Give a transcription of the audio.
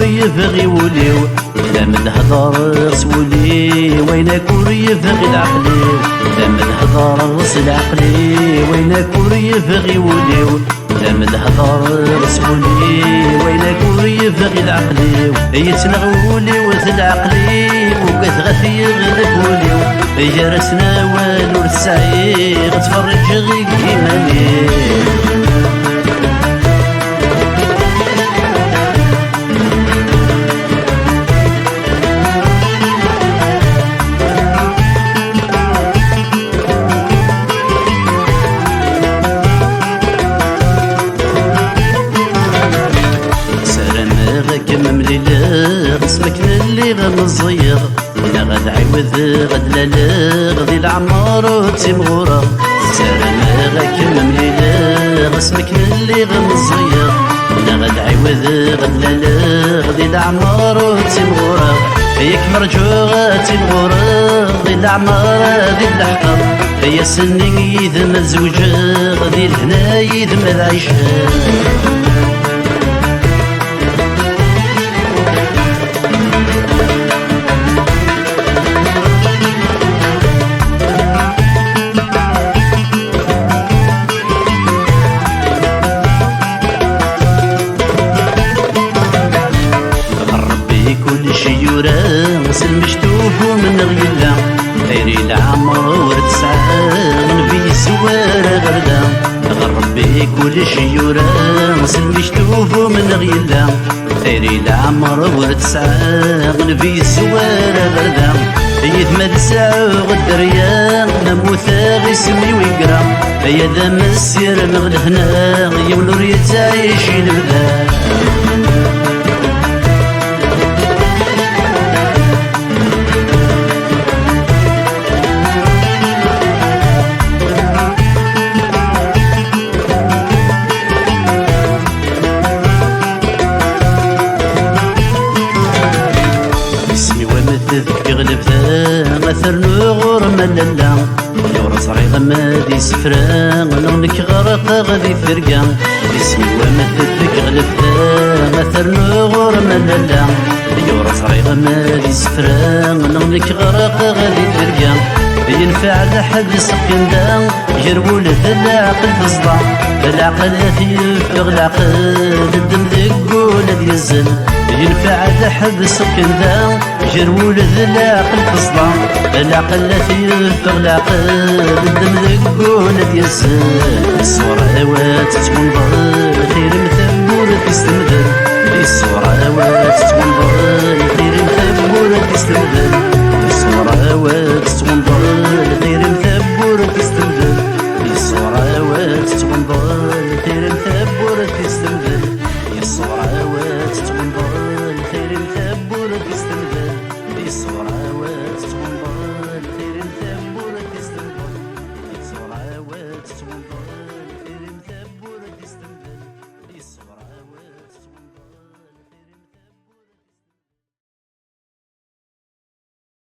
كور يبغي وليو إذا من هضر سولي وين كور يبغي العقلي إذا من هضر العقلي وين كور يبغي وليو إذا من هضر سولي وين كور يبغي العقلي يتنغولي وذ العقلي وقت غثي غلب وليو جرسنا والو السعي غتفرج غيك كيماني اسمك اللي غنزير انا غاد عيوذ غاد لالا غادي العمار وتيمغورا سلام غاك ممليلا اسمك اللي غنزير انا غاد عيوذ غاد لالا غادي العمار وتيمغورا هيك مرجوغة تيمغورا غادي العمار غادي الحقر هيا سني إذا ما تزوجا غادي الهنا إذا ما العيشة كل شي يورا سلم مشتوف من غيلا خيري العمر ورد سعان في سوار غردا غربي كل شي يورا سلم مشتوف من غيلا خيري العمر ورد سعان في سوار غردا يثمد ساعة غدريا نموت غيسمي ويقرا يا دام السير نغلهنا يا ونور يتعيش نبدا يغلب ذا مثل نغور ملالا يورا صغير مادي سفران نغنك غرق غادي فرقان اسمي ومثل يغلب ذا مثل نغور ملالا يورا صغير مادي سفران نغنك غرق غادي فرقان ينفع لحد سقين دا يربول ذا العقل فصدا العقل يفيق العقل الدم ذقول يزل ينفع لحد سقين دا جرول ذا العقل فصدا العقل يفيق العقل الدم ذقول يزل الصورة هوات تنظر خير مثبور تستمدر الصورة هوات تنظر خير مثبور تستمدر الصورة هوات تنظر خير مثبور تستمدر الصورة هوات تنظر خير مثبور تستمدر الصورة هوات تنظر خير مثبور تستمدر الصورة هوات تنظر خير مثبور تستمدر الصورة هوات تنظر